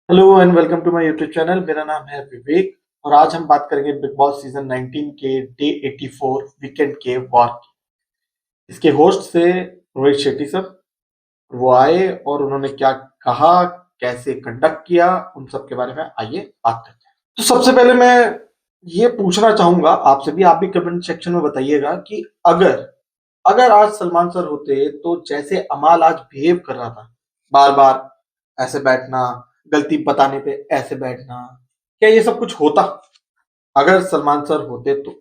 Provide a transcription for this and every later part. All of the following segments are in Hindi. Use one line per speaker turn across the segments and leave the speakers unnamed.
Hello and welcome to my YouTube channel. मेरा नाम है विवेक और आज हम बात करेंगे बिग बॉस सीजन 19 के डे 84 वीकेंड के वॉर की। इसके होस्ट थे रोहित शेट्टी सर। वो आए और उन्होंने क्या कहा, कैसे कंडक्ट किया, उन सब के बारे में आइए बात करते हैं। तो सबसे पहले मैं ये पूछना चाहूंगा आपसे भी, आप भी कमेंट सेक्शन में बताइएगा कि अगर अगर आज सलमान सर होते तो जैसे अमाल आज बिहेव कर रहा था, बार बार ऐसे बैठना, गलती बताने पे ऐसे बैठना, क्या ये सब कुछ होता? अगर सलमान सर होते तो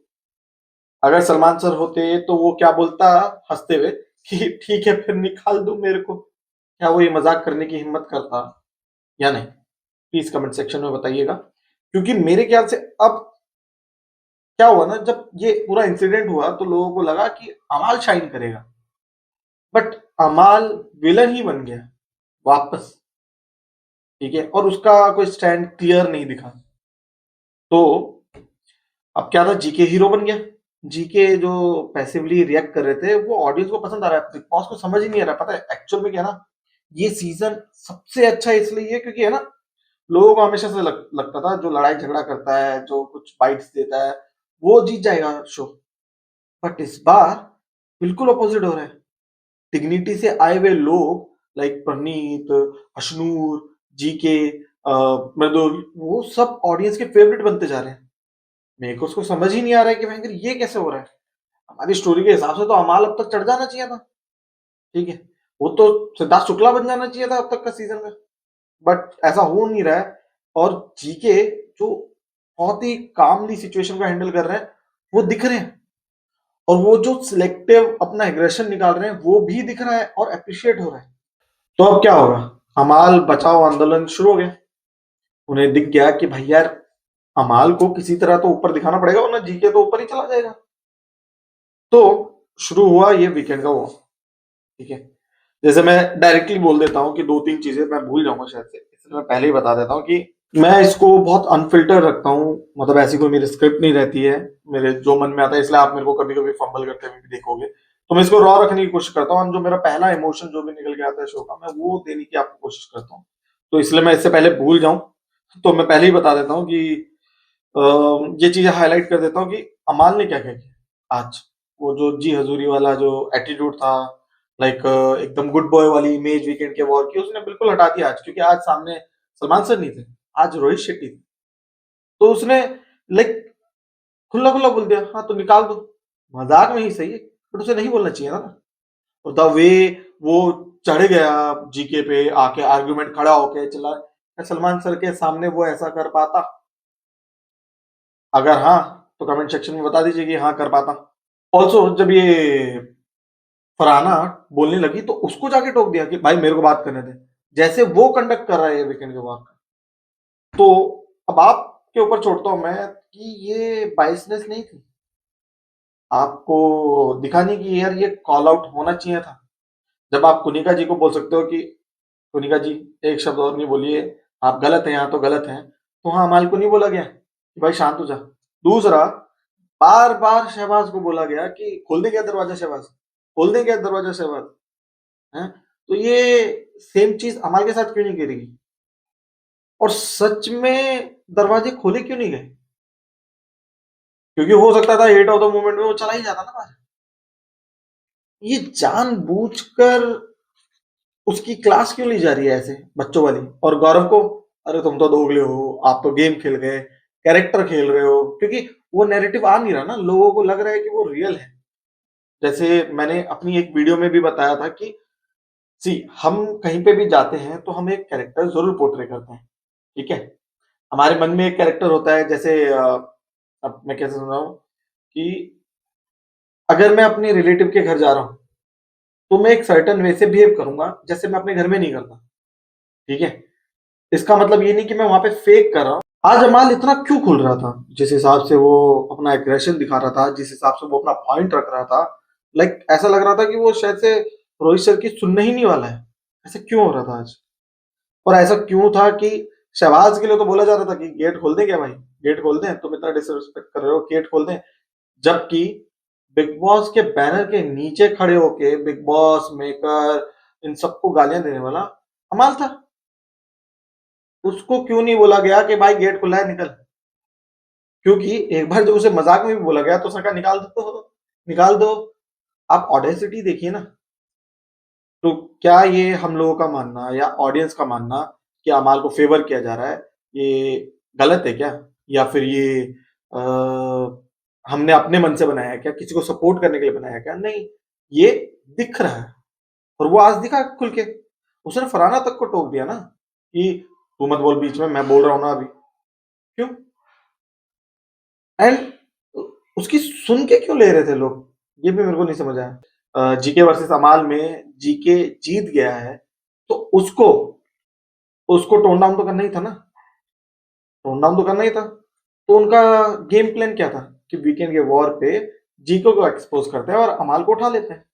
अगर सलमान सर होते तो वो क्या बोलता हंसते हुए कि ठीक है फिर निकाल दो मेरे को? क्या वो ये मजाक करने की हिम्मत करता या नहीं? प्लीज कमेंट सेक्शन में बताइएगा, क्योंकि मेरे ख्याल से अब क्या हुआ ना, जब ये पूरा इंसिडेंट हुआ तो लोगों को लगा कि अमाल शाइन करेगा, बट अमाल विलन ही बन गया वापस। ठीक है, और उसका कोई स्टैंड क्लियर नहीं दिखा। तो अब क्या था, जीके हीरो बन गया। जीके जो पैसिवली रिएक्ट कर रहे थे वो ऑडियंस को पसंद आ रहा है, बिग बॉस को समझ ही नहीं आ रहा। पता है एक्चुअल में क्या है ना, ये सीजन सबसे अच्छा इसलिए है क्योंकि है ना, लोगों को हमेशा से लगता था जो लड़ाई झगड़ा करता है, जो कुछ बाइट्स देता है, वो जीत जाएगा शो। बट इस बार बिल्कुल अपोजिट हो रहा है। डिग्निटी से आए हुए लोग लाइक प्रनीत, अशनूर, जीके, मृदुल, वो सब ऑडियंस के फेवरेट बनते जा रहे हैं। मेरे को उसको समझ ही नहीं आ रहा है कि भयंकर ये कैसे हो रहा है। हमारी स्टोरी के हिसाब से तो अमाल अब तक चढ़ जाना चाहिए था। ठीक है, वो तो सिद्धार्थ शुक्ला बन जाना चाहिए था अब तक का सीजन में, बट ऐसा हो नहीं रहा है। और जीके जो बहुत ही कामली सिचुएशन को हैंडल कर रहे हैं, वो दिख रहे हैं। और वो जो सिलेक्टिव अपना एग्रेशन निकाल रहे हैं वो भी दिख रहा है और अप्रिशिएट हो रहा है। तो अब क्या होगा, अमाल बचाओ आंदोलन शुरू हो गया। उन्हें दिख गया कि भाई यार, अमाल को किसी तरह तो ऊपर दिखाना पड़ेगा वरना जीके तो ऊपर ही चला जाएगा। तो शुरू हुआ ये वीकेंड का वॉर। ठीक है, जैसे मैं डायरेक्टली बोल देता हूँ कि दो तीन चीजें मैं भूल जाऊंगा शायद से, इसलिए मैं पहले ही बता देता हूँ कि मैं इसको बहुत अनफिल्टर रखता हूँ। मतलब ऐसी कोई मेरी स्क्रिप्ट नहीं रहती है, मेरे जो मन में आता है, इसलिए आप मेरे को कभी कभी फंबल करते हुए भी देखोगे। तो मैं इसको रॉ रखने की कोशिश करता हूँ, जो मेरा पहला इमोशन जो भी निकल के आता है शो का, मैं वो देने की आपको कोशिश करता हूँ। तो इसलिए मैं इससे पहले भूल जाऊं, तो मैं पहले ही बता देता हूँ कि ये चीजें हाईलाइट कर देता हूँ कि अमाल ने क्या क्या किया आज। वो जो जी हजूरी वाला जो एटीट्यूड था, लाइक एकदम गुड बॉय वाली इमेज वीकेंड के वॉर की, उसने बिल्कुल हटा दिया आज, क्योंकि आज सामने सलमान सर नहीं थे, आज रोहित शेट्टी थे। तो उसने लाइक खुला खुला बोल दिया, हाँ तो निकाल दो। मजाक में ही सही है, बट उसे नहीं बोलना चाहिए था ना। और द वे वो चढ़ गया जीके पे, आके आर्गुमेंट खड़ा होके चला, क्या सलमान सर के सामने वो ऐसा कर पाता? अगर हाँ, तो कमेंट सेक्शन में बता दीजिए कि हाँ कर पाता। ऑल्सो जब ये फरहाना बोलने लगी तो उसको जाके टोक दिया कि भाई मेरे को बात करने दे, जैसे वो कंडक्ट कर रहा है ये वीकेंड के बाद। तो अब आपके ऊपर छोड़ता हूं मैं कि ये बाइसनेस नहीं थी, आपको दिखाने की यार ये कॉल आउट होना चाहिए था। जब आप कुनिका जी को बोल सकते हो कि कुनिका जी एक शब्द और नहीं बोलिए, आप गलत हैं, यहाँ तो गलत हैं, तो हाँ अमाल को नहीं बोला गया कि भाई शांत हो जा। दूसरा, बार बार शहबाज को बोला गया कि खोल दे क्या दरवाजा शहबाज, खोल दे क्या दरवाजा शहबाज। हैं? तो ये सेम चीज अमाल के साथ क्यों नहीं करेगी? और सच में दरवाजे खोले क्यों नहीं गए? क्योंकि हो सकता था हेट ऑफ द मोमेंट में वो चला ही जाता ना बाहर। ये जानबूझकर उसकी क्लास क्यों ली जा रही है ऐसे बच्चों वाली? और गौरव को, अरे तुम तो दोगले हो, आप तो गेम खेल गए, कैरेक्टर खेल रहे हो, क्योंकि वो नैरेटिव आ नहीं रहा ना, लोगों को लग रहा है कि वो रियल है। जैसे मैंने अपनी एक वीडियो में भी बताया था कि सी, हम कहीं पे भी जाते हैं तो हम एक कैरेक्टर जरूर पोर्ट्रे करते हैं। ठीक है, हमारे मन में एक कैरेक्टर होता है। जैसे अब मैं कैसे समझाऊं कि अगर मैं अपने रिलेटिव के घर जा रहा हूँ तो मैं एक सर्टन वे से बिहेव करूंगा जैसे मैं अपने घर में नहीं करता। ठीक है, इसका मतलब ये नहीं कि मैं वहां पे फेक कर रहा हूँ। आज अमाल इतना क्यों खुल रहा था, जिस हिसाब से वो अपना एग्रेशन दिखा रहा था, जिस हिसाब से वो अपना पॉइंट रख रहा था, लाइक ऐसा लग रहा था कि वो शायद से रोहित सर की सुनने ही नहीं वाला है। ऐसा क्यों हो रहा था आज? और ऐसा क्यों था कि शहबाज के लिए तो बोला जा रहा था कि गेट खोल दें क्या भाई, गेट खोल दें, तुम इतना डिसरिस्पेक्ट कर रहे हो, गेट खोल दें। जबकि बिग बॉस के बैनर के नीचे खड़े होके बिग बॉस मेकर इन सबको गालियां देने वाला अमाल था। उसको क्यों नहीं बोला गया कि भाई गेट खुला है निकल? क्योंकि एक बार जब उसे मजाक में भी बोला गया तो उसने कहा निकाल दो, निकाल दो। आप ऑडेसिटी देखिए ना। तो क्या ये हम लोगों का मानना या ऑडियंस का मानना कि अमाल को फेवर किया जा रहा है, ये गलत है क्या? या फिर ये आ, हमने अपने मन से बनाया है क्या, किसी को सपोर्ट करने के लिए बनाया है क्या? नहीं, ये दिख रहा है। और वो आज दिखा खुल के। उसने फरहाना तक को टोक दिया ना कि तू मत बोल बीच में, मैं बोल रहा हूं ना अभी। क्यों? एंड उसकी सुन के क्यों ले रहे थे लोग, ये भी मेरे को नहीं समझ आया। जीके वर्सेस अमाल में जीके जीत गया है, तो उसको उसको टोन डाउन तो करना ही था ना। टोन डाउन तो करना ही था। तो उनका गेम प्लान क्या था कि वीकेंड के वॉर पे जीके को एक्सपोज करते हैं और अमाल को उठा लेते हैं।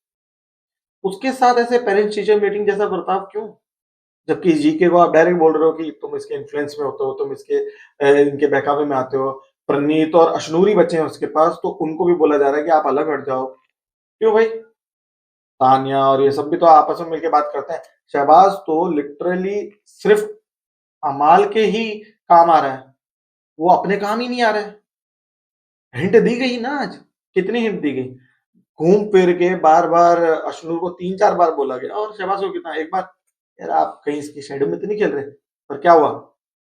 उसके साथ ऐसे पेरेंट्स टीचर मीटिंग जैसा बर्ताव क्यों? जबकि जीके को आप डायरेक्ट बोल रहे हो कि तुम इसके इन्फ्लुएंस में होते हो, तुम इसके इनके बहकावे में आते हो। प्रणीत और अशनूरी बच्चे हैं उसके पास, तो उनको भी बोला जा रहा है कि आप अलग हट जाओ। क्यों भाई? तानिया और ये सब भी तो आपस में मिलकर बात करते हैं। शहबाज तो लिटरली सिर्फ अमाल के ही काम आ रहा है, वो अपने काम ही नहीं आ रहा है। हिंट दी गई ना आज, कितनी हिंट दी गई? घूम फिर के बार बार अशनूर को 3-4 बार बोला गया, और शहबाज को कितना, एक बार यार आप कहीं इसकी शेडो में तो नहीं खेल रहे? पर क्या हुआ?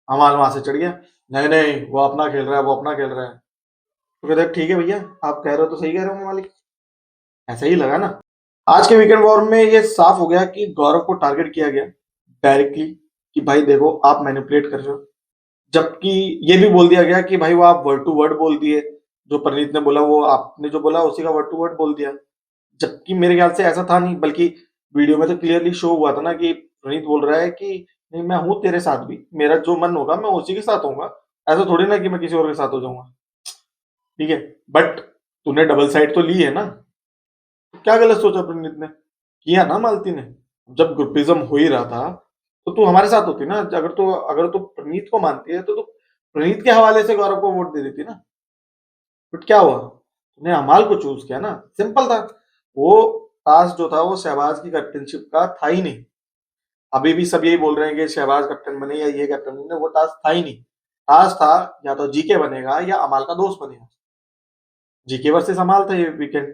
अमाल वहां से चढ़ गया, नहीं नहीं वो अपना खेल रहा है, वो अपना खेल रहा है। तो कहते हैं, ठीक है भैया, आप कह रहे हो तो सही कह रहे हो मालिक। ऐसा ही लगा ना। आज के वीकेंड वॉर में ये साफ हो गया कि गौरव को टारगेट किया गया डायरेक्टली कि भाई देखो आप मैनिपुलेट कर रहे हो। जबकि ये भी बोल दिया गया कि भाई वो आप वर्ड टू वर्ड बोल दिए, जो प्रणीत ने बोला वो आपने जो बोला उसी का वर्ड टू वर्ड बोल दिया। जबकि मेरे ख्याल से ऐसा था नहीं, बल्कि वीडियो में तो क्लियरली शो हुआ था ना कि प्रणीत बोल रहा है कि नहीं मैं हूं तेरे साथ भी, मेरा जो मन होगा मैं उसी के साथ होऊंगा, ऐसा थोड़ी ना कि मैं किसी और के साथ हो जाऊंगा। ठीक है, बट तूने डबल साइड तो ली है ना। तो क्या गलत सोचा प्रणीत ने, किया ना मालती ने? जब ग्रुपिज्म हो ही रहा था तो तू हमारे साथ होती ना। अगर तू प्रणीत को मानती है तो तू प्रणीत के हवाले से गौरव को वोट दे देती ना। बट क्या हुआ, तूने अमाल को चूज किया ना, सिंपल था। वो टास्क जो था वो शहबाज की कैप्टनशिप का था ही नहीं। अभी भी सब यही बोल रहे हैं कि शहबाज कैप्टन बने या ये कैप्टन बने, वो टास्क था ही नहीं। टास्क था या तो जीके बनेगा या अमाल का दोस्त बनेगा। जीके वर्सेस अमाल था ये वीकेंड।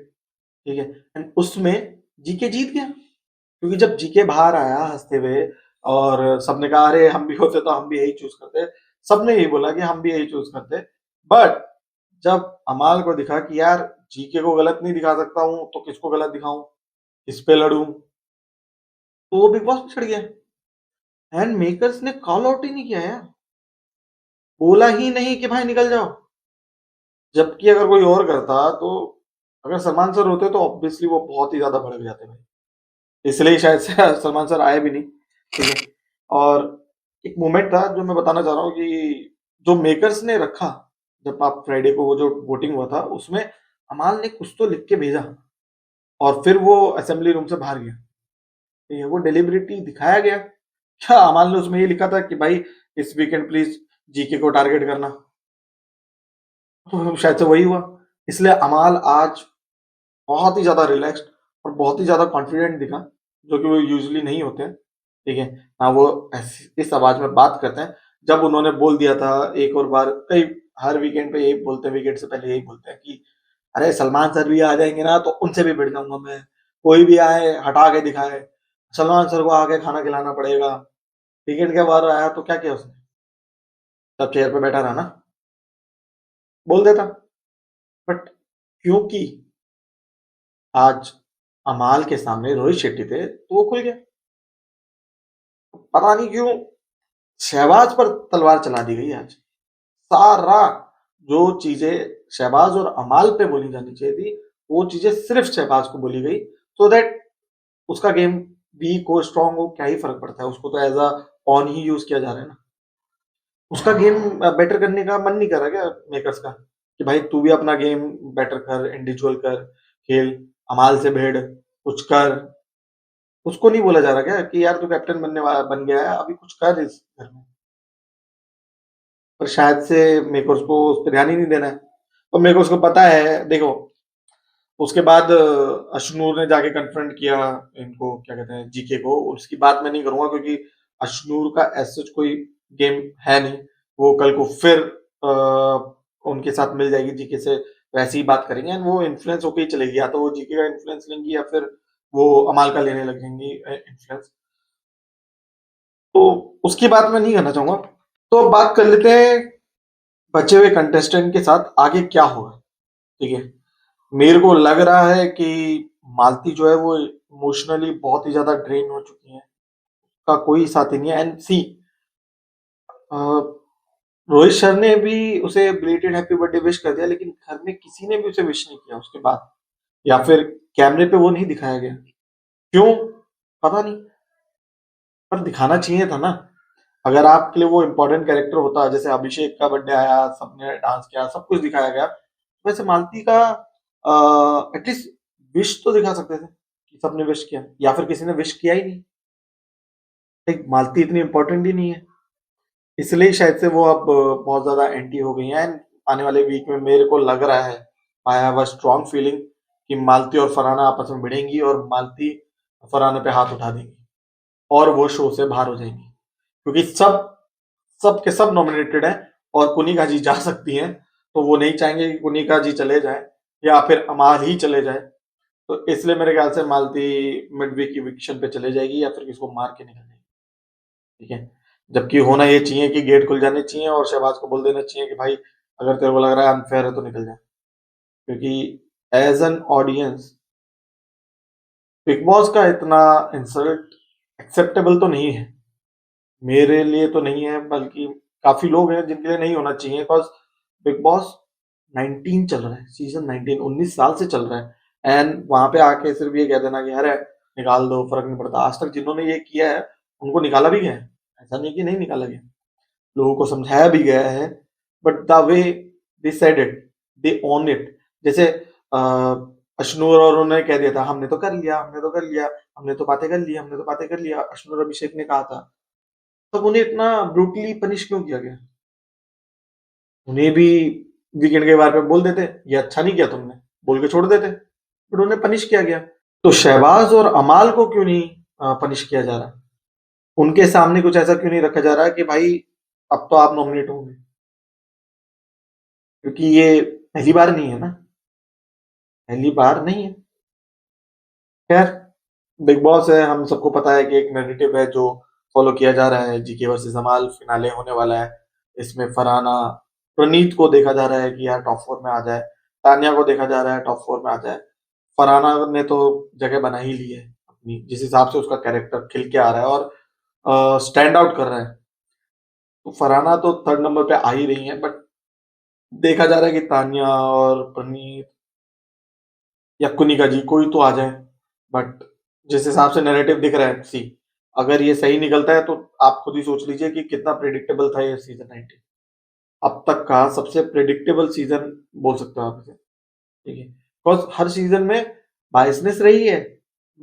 ठीक है, एंड उसमें जीके जीत गया, क्योंकि जब जीके बाहर आया हंसते हुए और सबने कहा अरे हम भी होते तो हम भी यही चूज करते, सबने यही बोला कि हम भी यही चूज करते। बट जब अमाल को दिखा कि यार जीके को गलत नहीं दिखा सकता हूं तो किसको गलत दिखाऊं, किस पे लड़ूं, तो वो बिग बॉस में चढ़ गया। एंड मेकर्स ने कॉल आउट ही नहीं किया यार, बोला ही नहीं कि भाई निकल जाओ। जबकि अगर कोई और करता तो, अगर सलमान सर होते तो ऑब्वियसली वो बहुत ही ज्यादा भड़क जाते भाई। इसलिए शायद से सलमान सर आए भी नहीं। ठीक है, और एक मोमेंट था जो मैं बताना चाह रहा हूँ कि जो मेकर्स ने रखा, जब आप फ्राइडे को वो जो वोटिंग हुआ था उसमें अमाल ने कुछ तो लिख के भेजा और फिर वो असेंबली रूम से बाहर गया। ठीक है, वो डिलिबरेटली दिखाया गया क्या? अमाल ने उसमें ये लिखा था कि भाई इस वीकेंड प्लीज जीके को टारगेट करना, तो शायद से वही हुआ। इसलिए अमाल आज बहुत ही ज्यादा रिलैक्स्ड और बहुत ही ज्यादा कॉन्फिडेंट दिखा, जो कि वो यूजुअली नहीं होते हैं। ठीक है, हाँ वो इस आवाज में बात करते हैं। जब उन्होंने बोल दिया था एक और बार, कई हर वीकेंड पे यही बोलते हैं, वीकेंड से पहले यही बोलते हैं कि अरे सलमान सर भी आ जाएंगे ना तो उनसे भी भिड़ जाऊंगा मैं, कोई भी आए हटा के दिखाए, सलमान सर को आके खाना खिलाना पड़ेगा। वीकेंड के बाद आया तो क्या किया उसने? तब चेयर पे बैठा रहा ना, बोल देता। बट क्योंकि आज अमाल के सामने रोहित शेट्टी थे तो वो खुल गया। पता नहीं क्यों शहबाज पर तलवार चला दी गई आज। सारा जो चीजें शहबाज और अमाल पे बोली जानी चाहिए थी, वो चीजें सिर्फ शहबाज को बोली गई, सो दैट उसका गेम वीक हो स्ट्रांग हो क्या ही फर्क पड़ता है, उसको तो एज अ ऑन ही यूज किया जा रहा है ना। उसका गेम बेटर करने का मन नहीं कर रहा क्या मेकर्स का, कि भाई तू भी अपना गेम बेटर कर, इंडिविजुअल कर, खेल, अमाल से भिड़, कुछ कर। उसको नहीं बोला जा रहा क्या कि यार तू कैप्टन बन गया है, अभी कुछ कर इस घर में? पर शायद से मेकर्स को उस पर ध्यान ही नहीं देना है। और मेकर्स को पता है, देखो उसके बाद अशनूर ने जाके कन्फ्रंट किया इनको, क्या कहते हैं, जीके को। उसकी बात मैं नहीं करूंगा क्योंकि अशनूर का ऐसा कोई गेम है नहीं, वो कल को फिर उनके साथ मिल जाएगी जीके से, वैसे ही बात करेंगे एंड वो इन्फ्लुएंस होके ही चलेगी, या तो वो जीके का इन्फ्लुएंस लेंगी या फिर वो अमाल का लेने लगेंगी इन्फ्लुएंस। तो उसकी बात मैं नहीं करना चाहूंगा। तो अब बात कर लेते हैं बचे हुए कंटेस्टेंट के साथ आगे क्या होगा। ठीक है, मेरे को लग रहा है कि मालती जो है वो इमोशनली बहुत ही ज्यादा ड्रेन हो चुकी है, का कोई साथी नहीं है। एंड सी, रोहित सर ने भी उसे बिलेटेड हैप्पी बर्थडे विश कर दिया, लेकिन घर में किसी ने भी उसे विश नहीं किया उसके बाद, या फिर कैमरे पे वो नहीं दिखाया गया। क्यों, पता नहीं, पर दिखाना चाहिए था ना। अगर आपके लिए वो इम्पोर्टेंट कैरेक्टर होता, जैसे अभिषेक का बर्थडे आया, सबने डांस किया, सब कुछ दिखाया गया, वैसे मालती का एटलीस्ट विश तो दिखा सकते थे कि सबने विश किया, या फिर किसी ने विश किया ही नहीं। एक मालती इतनी इंपॉर्टेंट ही नहीं है, इसलिए शायद से वो अब बहुत ज्यादा एंटी हो गई हैं। एंड आने वाले वीक में मेरे को लग रहा है, I have a strong feeling कि मालती और फरहाना आपस में भिड़ेंगी और मालती फरहाना पे हाथ उठा देंगी और वो शो से बाहर हो जाएंगी, क्योंकि सब सब के सब नॉमिनेटेड हैं और कुनिका जी जा सकती हैं, तो वो नहीं चाहेंगे कि कुनिका जी चले जाए या फिर अमाल ही चले जाए। तो इसलिए मेरे ख्याल से मालती मिड वीक इविक्शन पे चले जाएगी या फिर किसको मार के निकल जाएगी। ठीक है, जबकि होना ये चाहिए कि गेट खुल जाने चाहिए और शहबाज को बोल देना चाहिए कि भाई अगर तेरे को लग रहा है अनफेयर है तो निकल जाए, क्योंकि as an audience Bigg Boss का इतना इंसल्ट एक्सेप्टेबल तो नहीं है, मेरे लिए तो नहीं है, बल्कि काफी लोग हैं जिनके लिए नहीं होना चाहिए, बिकॉज बिग बॉस 19 चल रहा है, सीजन 19 19 साल से चल रहा है, एंड वहां पे आके सिर्फ ये कह देना कि अरे निकाल दो फर्क नहीं पड़ता। आज तक जिन्होंने ये किया है उनको निकाला भी गया है, ऐसा नहीं कि नहीं निकाला गया, लोगों को समझाया भी गया है, but the way they said it, they own it. जैसे अशनूर और उन्होंने कह दिया था हमने तो कर लिया, हमने तो कर लिया, हमने तो बातें कर ली, हमने तो बातें कर लिया, अशनूर अभिषेक ने कहा था, तब उन्हें इतना ब्रूटली पनिश क्यों किया गया? उन्हें भी वीकेंड के बारे में बोल देते ये अच्छा नहीं किया तुमने, बोल के छोड़ देते, बट उन्हें पनिश किया गया। तो शहबाज और अमाल को क्यों नहीं पनिश किया जा रहा? उनके सामने कुछ ऐसा क्यों नहीं रखा जा रहा कि भाई अब तो आप नॉमिनेट होंगे? क्योंकि ये पहली बार नहीं है ना, पहली बार नहीं है। खैर, बिग बॉस है, हम सबको पता है कि एक नैरेटिव है जो फॉलो किया जा रहा है। जीके वर्सेस अमाल फिनाले होने वाला है, इसमें फरहाना प्रणीत को देखा जा रहा है कि यार टॉप 4 में आ जाए, तान्या को देखा जा रहा है टॉप 4 में आ जाए। फरहाना ने तो जगह बना ही ली है अपनी, जिस हिसाब से उसका कैरेक्टर खिल के आ रहा है और स्टैंड आउट कर रहा है, तो फरहाना तो थर्ड नंबर पे आ ही रही है। बट देखा जा रहा है कि तान्या और प्रणीत या कुनिका जी कोई तो आ जाए। बट जिस हिसाब से नैरेटिव दिख रहा है, सी, अगर ये सही निकलता है तो आप खुद ही सोच लीजिए कि कितना प्रिडिक्टेबल था ये सीजन 19, अब तक का सबसे प्रिडिक्टेबल सीजन बोल सकते हो आप इसे। ठीक है, बिकॉज हर सीजन में बायसनेस रही है,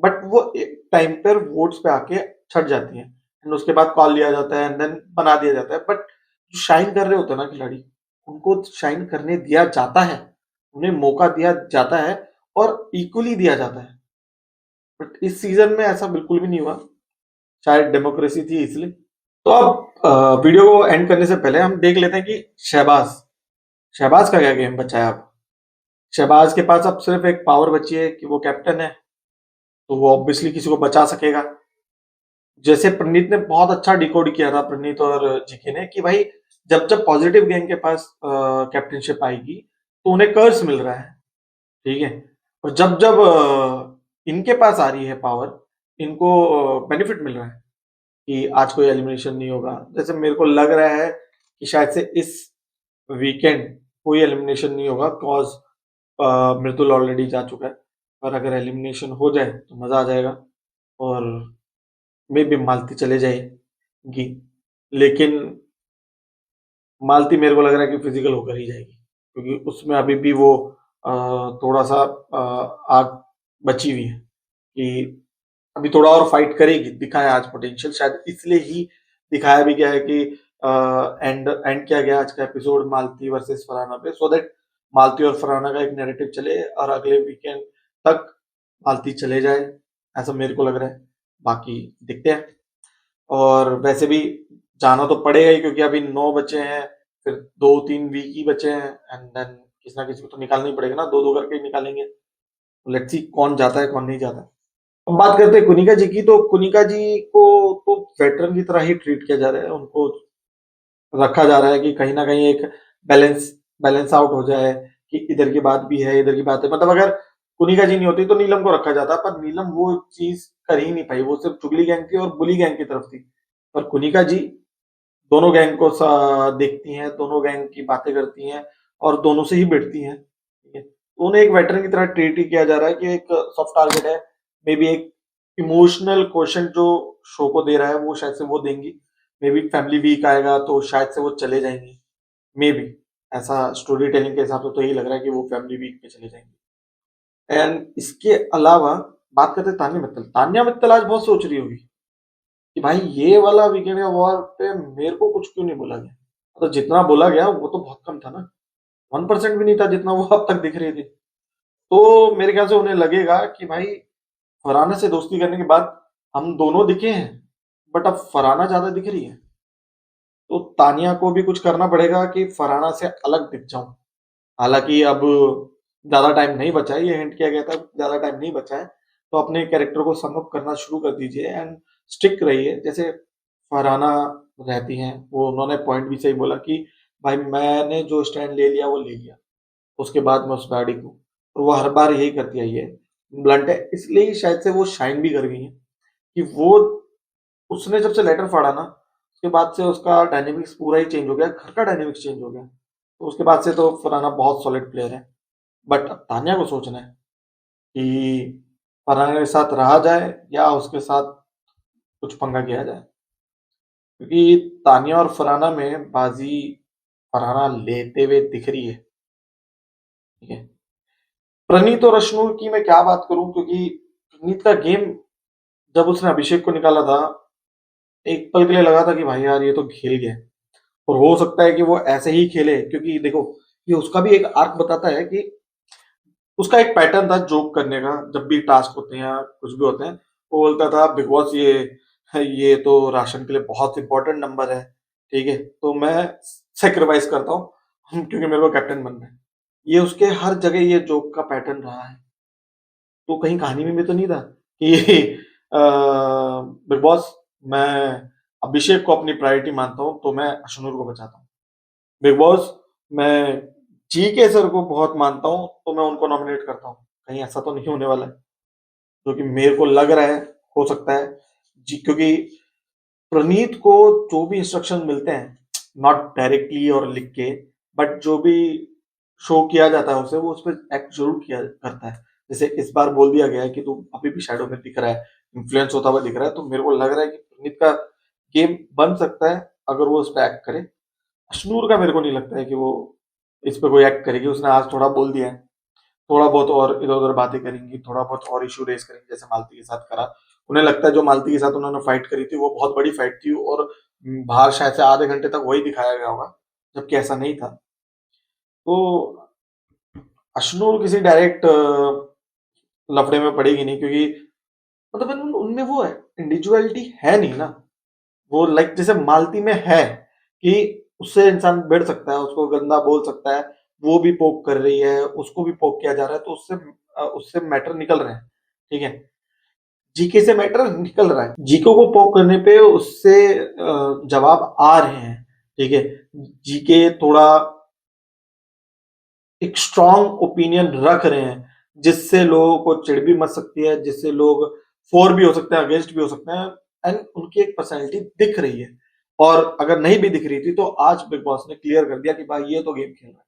बट वो एक टाइम पर वोट्स पे आके छट जाती है एंड उसके बाद कॉल लिया जाता है एंड देन बना दिया जाता है। बट जो शाइन कर रहे होते हैं ना खिलाड़ी, उनको शाइन करने दिया जाता है, उन्हें मौका दिया जाता है और इक्वली दिया जाता है। बट इस सीजन में ऐसा बिल्कुल भी नहीं हुआ, शायद डेमोक्रेसी थी इसलिए। तो अब वीडियो को एंड करने से पहले हम देख लेते हैं कि शहबाज शहबाज का क्या गेम बचा है अब। शहबाज के पास अब सिर्फ एक पावर बची है कि वो कैप्टन है, तो वो ऑब्वियसली किसी को बचा सकेगा। जैसे प्रणीत ने बहुत अच्छा डिकोड किया था, प्रणीत और जीके ने, कि भाई जब जब पॉजिटिव गैंग के पास कैप्टनशिप आएगी तो उन्हें कर्स मिल रहा है। ठीक है, और जब जब इनके पास आ रही है पावर, इनको बेनिफिट मिल रहा है कि आज कोई एलिमिनेशन नहीं होगा। जैसे मेरे को लग रहा है कि शायद से इस वीकेंड कोई एलिमिनेशन नहीं होगा, कॉज मृदुल ऑलरेडी जा चुका है। और अगर एलिमिनेशन हो जाए तो मजा आ जाएगा और मे भी मालती चले जाएगी, लेकिन मालती मेरे को लग रहा है कि फिजिकल होकर ही जाएगी, क्योंकि उसमें अभी भी वो थोड़ा सा आग बची हुई है कि अभी थोड़ा और फाइट करेगी, दिखाया आज पोटेंशियल, शायद इसलिए ही दिखाया भी गया है कि एंड एंड किया गया आज का एपिसोड मालती वर्सेस फरहाना पे, सो दैट मालती और फरहाना का एक नैरेटिव चले और अगले वीकेंड तक मालती चले जाए, ऐसा मेरे को लग रहा है। बाकी देखते हैं। और वैसे भी जाना तो पड़ेगा ही, क्योंकि अभी 9 बचे हैं, फिर 2-3 वीक ही बचे हैं, एंड देन किसी ना किसी को तो निकालना ही पड़ेगा ना, 2-2 करके ही निकालेंगे। लेट्स सी कौन जाता है कौन नहीं जाता है। अब बात करते हैं कुनिका जी की, तो कुनिका जी को तो वेटरन की तरह ही ट्रीट किया जा रहा है, उनको रखा जा रहा है कि कहीं ना कहीं एक बैलेंस बैलेंस आउट हो जाए, कि इधर की बात भी है इधर की बात है। मतलब अगर कुनिका जी नहीं होती तो नीलम को रखा जाता, पर नीलम वो चीज कर ही नहीं पाई, वो सिर्फ चुगली गैंग की और बुली गैंग की तरफ थी। पर कुनिका जी दोनों गैंग को देखती हैं, दोनों गैंग की बातें करती हैं और दोनों से ही भिड़ती हैं, ठीक है। तो उन्हें एक वेटरन की तरह ट्रीट ही किया जा रहा है कि एक सॉफ्ट टारगेट है, मे बी एक इमोशनल क्वेश्चन जो शो को दे रहा है वो शायद से वो देंगी। मे बी फैमिली वीक आएगा तो शायद से वो चले जाएंगी, मे बी ऐसा स्टोरी टेलिंग के हिसाब से तो यही लग रहा है कि वो फैमिली वीक पे चले जाएंगे। एंड इसके अलावा बात करते हैं तान्या मित्तल। तान्या मित्तल आज बहुत सोच रही होगी कि भाई ये वाला वीकेंड का वॉर पे मेरे को कुछ क्यों नहीं बोला गया। तो जितना बोला गया वो तो बहुत कम था ना, 1% भी नहीं था जितना वो अब तक दिख रही थी। तो मेरे ख्याल से उन्हें लगेगा कि भाई फरहाना से दोस्ती करने के बाद हम दोनों दिखे हैं, बट अब फरहाना ज्यादा दिख रही है, तो तानिया को भी कुछ करना पड़ेगा कि फरहाना से अलग दिख जाऊं। हालांकि अब ज्यादा टाइम नहीं बचा है, ये हिंट किया गया था, ज्यादा टाइम नहीं बचा है, तो अपने कैरेक्टर को सम अप करना शुरू कर दीजिए एंड स्टिक रहिए। जैसे फरहाना रहती हैं, वो उन्होंने पॉइंट भी सही बोला कि भाई मैंने जो स्टैंड ले लिया वो ले लिया, उसके बाद मैं उस पर अड़ी हूँ, और वो हर बार यही करती आई है। ब्लंट है, इसलिए ही शायद से वो शाइन भी कर गई है कि वो उसने जब से लेटर फाड़ा ना, उसके बाद से उसका डायनेमिक्स पूरा ही चेंज हो गया, घर का डायनेमिक्स चेंज हो गया। तो उसके बाद से तो फरहाना बहुत सॉलिड प्लेयर है। बट अब तान्या को सोचना है कि फरहाना के साथ रहा जाए या उसके साथ कुछ पंगा किया जाए, क्योंकि तान्या और फरहाना में बाजी फरहाना लेते हुए दिख रही है, ठीक है। प्रणीत और अश्नूर की मैं क्या बात करूं, क्योंकि प्रणीत का गेम जब उसने अभिषेक को निकाला था, एक पल के लिए लगा था कि भाई यार ये तो खेल गया। और हो सकता है कि वो ऐसे ही खेले, क्योंकि देखो ये उसका भी एक आर्क बताता है कि उसका एक पैटर्न था जोक करने का, जब भी टास्क होते हैं या कुछ भी होते हैं वो बोलता था बिग बॉस ये तो राशन के लिए बहुत इंपॉर्टेंट नंबर है, ठीक है, तो मैं सेक्रीफाइस करता हूँ क्योंकि मेरे को कैप्टन बनना है। ये उसके हर जगह ये जोक का पैटर्न रहा है। तो कहीं कहानी में भी तो नहीं था कि बिग बॉस मैं अभिषेक को अपनी प्रायोरिटी मानता हूँ तो मैं अश्नूर को बचाता हूँ। बिग बॉस मैं जीके सर को बहुत मानता हूँ तो मैं उनको नॉमिनेट करता हूँ। कहीं ऐसा तो नहीं होने वाला है, जो कि मेरे को लग रहा है हो सकता है जी, क्योंकि प्रनीत को जो भी इंस्ट्रक्शन मिलते हैं, नॉट डायरेक्टली और लिख के, बट जो भी शो किया जाता है उसे, वो उस पर एक्ट जरूर किया करता है। जैसे इस बार बोल दिया गया है कि तू अभी भी शैडो में दिख रहा है, इन्फ्लुएंस होता हुआ दिख रहा है, तो मेरे को लग रहा है कि प्रनीत का गेम बन सकता है अगर वो उस पर एक्ट करे। अश्नूर का मेरे को नहीं लगता है कि वो इस पे कोई एक्ट करेगी। उसने आज थोड़ा बोल दिया है, थोड़ा बहुत और इधर उधर बातें करेंगी, थोड़ा बहुत और इशू रेस करेंगी, जैसे मालती के साथ करा। उन्हें लगता है जो मालती के साथ उन्होंने फाइट करी थी वो बहुत बड़ी फाइट थी, और बाहर शायद से आधे घंटे तक वही दिखाया गया होगा, जबकि ऐसा नहीं था। तो अश्नूर किसी डायरेक्ट लफड़े में पड़ेगी नहीं, क्योंकि मतलब उनमें वो है, इंडिविजुअलिटी है नहीं ना। वो लाइक जैसे मालती में है कि उससे इंसान भिड़ सकता है, उसको गंदा बोल सकता है, वो भी पोक कर रही है, उसको भी पोक किया जा रहा है, तो उससे उससे मैटर निकल रहे हैं, ठीक है। जीके से मैटर निकल रहा है, जीके को पोक करने पे उससे जवाब आ रहे हैं, ठीक है। जीके थोड़ा एक स्ट्रॉन्ग ओपिनियन रख रहे हैं, जिससे लोगों को चिढ़ भी मच सकती है, जिससे लोग फॉर भी हो सकते हैं, अगेंस्ट भी हो सकते हैं, एंड उनकी एक पर्सनैलिटी दिख रही है। और अगर नहीं भी दिख रही थी तो आज बिग बॉस ने क्लियर कर दिया कि भाई ये तो गेम खेल रहा है,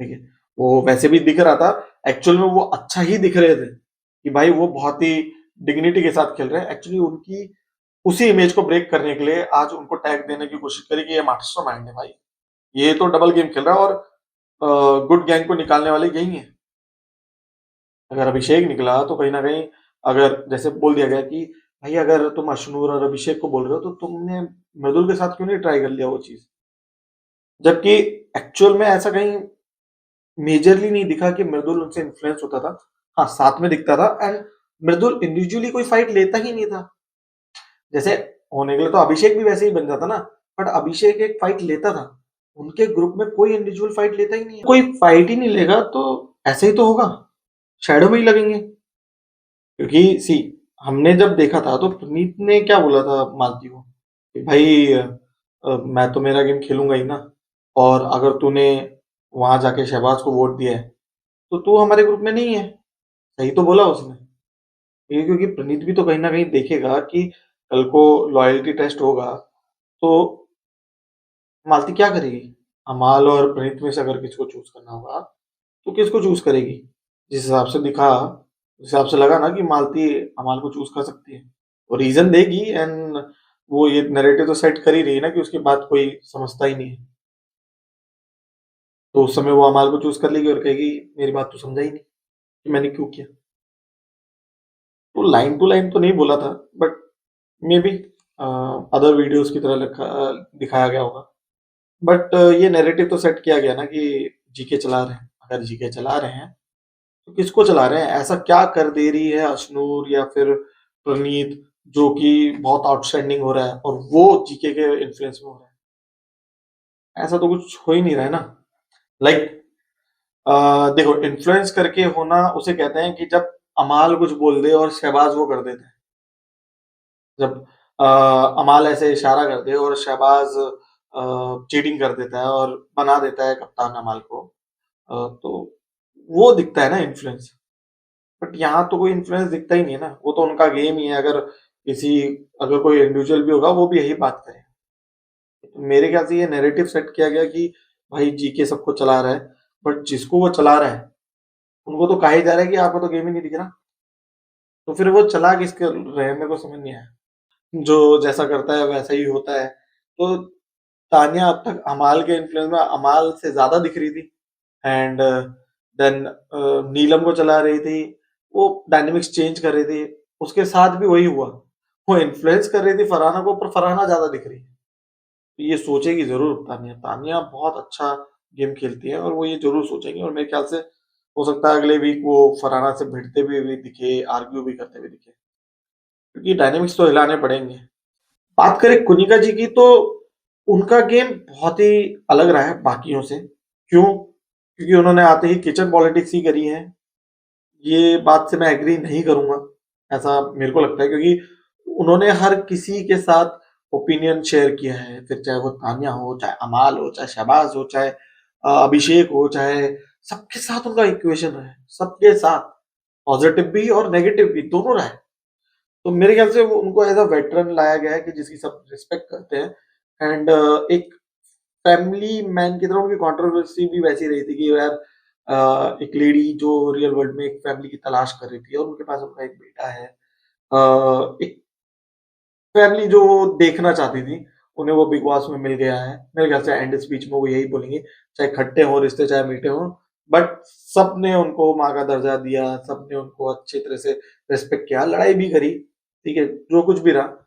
ठीक है। वो वैसे भी दिख रहा था, एक्चुअल में वो अच्छा ही दिख रहे थे कि भाई वो बहुत ही डिग्निटी के साथ खेल रहे हैं। एक्चुअली उनकी उसी इमेज को ब्रेक करने के लिए आज उनको टैग देने की कोशिश करी कि ये मास्टर माइंड है भाई, ये तो डबल गेम खेल रहा है, और गुड गैंग को निकालने वाले यही है। अगर अभिषेक निकला तो कहीं ना कहीं, अगर जैसे बोल दिया गया कि भाई अगर तुम अश्नूर और अभिषेक को बोल रहे हो तो तुमने मृदुल के साथ क्यों नहीं ट्राई कर लिया वो चीज, जबकि एक्चुअल में ऐसा कहीं मेजरली नहीं दिखा कि मृदुल उनसे इन्फ्लुएंस होता था। हाँ, साथ में दिखता था, एंड मृदुल इंडिविजुअली कोई फाइट लेता ही नहीं था। जैसे होने के लिए तो अभिषेक भी वैसे ही बन जाता ना, बट अभिषेक एक फाइट लेता था। उनके ग्रुप में कोई इंडिविजुअल फाइट लेता ही नहीं है। कोई फाइट ही नहीं लेगा तो ऐसे ही तो होगा, शैडो में ही लगेंगे। क्योंकि सी, हमने जब देखा था तो पुनीत ने क्या बोला था मालती को कि भाई मैं तो मेरा गेम खेलूंगा ही ना, और अगर तूने वहां जाके शहबाज को वोट दिया है तो तू हमारे ग्रुप में नहीं है। सही तो बोला उसने। ये क्योंकि प्रणीत भी तो कहीं ना कहीं देखेगा कि कल को लॉयल्टी टेस्ट होगा तो मालती क्या करेगी। अमाल और प्रणीत में से अगर किसको चूज करना होगा तो किसको चूज करेगी। जिस हिसाब से दिखा, उस हिसाब से लगा ना कि मालती अमाल को चूज कर सकती है, वो रीजन देगी। एंड वो ये नैरेटिव तो सेट कर ही रही है ना कि उसकी बात कोई समझता ही नहीं है, तो उस समय वो अमाल को चूज कर लेगी और कहेगी मेरी बात तो समझा ही नहीं कि मैंने क्यों किया। तो लाइन टू लाइन तो नहीं बोला था, but may be other videos की तरह दिखाया गया होगा। बट ये नैरेटिव तो सेट किया गया ना कि जीके चला रहे हैं। अगर जीके चला रहे हैं तो किसको चला रहे हैं, ऐसा क्या कर दे रही है अशनूर या फिर प्रनीत जो कि बहुत आउटस्टैंडिंग हो रहा है और वो जीके के इन्फ्लुएंस में हो रहा है। ऐसा तो कुछ हो ही नहीं रहा है ना। लाइक देखो, इन्फ्लुएंस करके होना उसे कहते हैं कि जब अमाल कुछ बोल दे और शहबाज वो कर देते हैं। जब अमाल ऐसे इशारा कर दे और शहबाज चीटिंग कर देता है और बना देता है कप्तान अमाल को, तो वो दिखता है ना इन्फ्लुएंस। बट यहाँ तो कोई इन्फ्लुएंस दिखता ही नहीं है ना, वो तो उनका गेम ही है। अगर कोई इंडिविजुअल भी होगा वो भी यही बात करे। तो मेरे ख्याल से ये नैरेटिव सेट किया गया कि भाई जीके सबको चला रहा है, बट जिसको वो चला रहा है उनको तो कहा ही जा रहा है कि आपको तो गेम ही नहीं दिख रहा। तो फिर वो चला किसके रहे, मेरे को समझ नहीं आया। जो जैसा करता है वैसा ही होता है। तो तानिया अब तक अमाल के इन्फ्लुएंस में अमाल से ज्यादा दिख रही थी। एंड देन नीलम को चला रही थी, वो डायनेमिक्स चेंज कर रही थी। उसके साथ भी वही हुआ, वो इन्फ्लुएंस कर रही थी फरहाना को, पर फरहाना ज्यादा दिख रही है। तो ये सोचेगी जरूर तानिया। तानिया बहुत अच्छा गेम खेलती है और वो ये जरूर सोचेंगे, और मेरे ख्याल से हो सकता है अगले वीक वो फरहाना से भिड़ते भी दिखे, आर्ग्यू भी करते हुए दिखे, क्योंकि डायनेमिक्स तो हिलाने पड़ेंगे। बात करें कुनिका जी की तो उनका गेम बहुत ही अलग रहा है बाकियों से। क्यों? क्योंकि उन्होंने आते ही किचन पॉलिटिक्स ही करी है। ये बात से मैं एग्री नहीं करूंगा, ऐसा मेरे को लगता है, क्योंकि उन्होंने हर किसी के साथ ओपिनियन शेयर किया है। फिर चाहे वो तानिया हो, चाहे अमाल हो, चाहे शहबाज हो, चाहे अभिषेक हो, चाहे सबके साथ उनका इक्वेशन है। सबके साथ पॉजिटिव भी और नेगेटिव भी दोनों रहा है। तो मेरे ख्याल से वो उनको एज अ वेटरन लाया गया है कि जिसकी सब रिस्पेक्ट करते हैं। एंड एक फैमिली मैन की तरह उनकी कंट्रोवर्सी भी वैसी रही थी कि यार एक लेडी जो रियल वर्ल्ड में एक फैमिली की तलाश कर रही थी और उनके पास उनका एक बेटा है। एक फैमिली जो वो देखना चाहती थी, उन्हें वो बिग बॉस में मिल गया है। मेरे ख्याल से एंड स्पीच में वो यही बोलेंगे, चाहे खट्टे हों रिश्ते चाहे मीठे हों, बट सबने उनको माँ का दर्जा दिया, सबने उनको अच्छी तरह से रिस्पेक्ट किया, लड़ाई भी करी, ठीक है, जो कुछ भी रहा।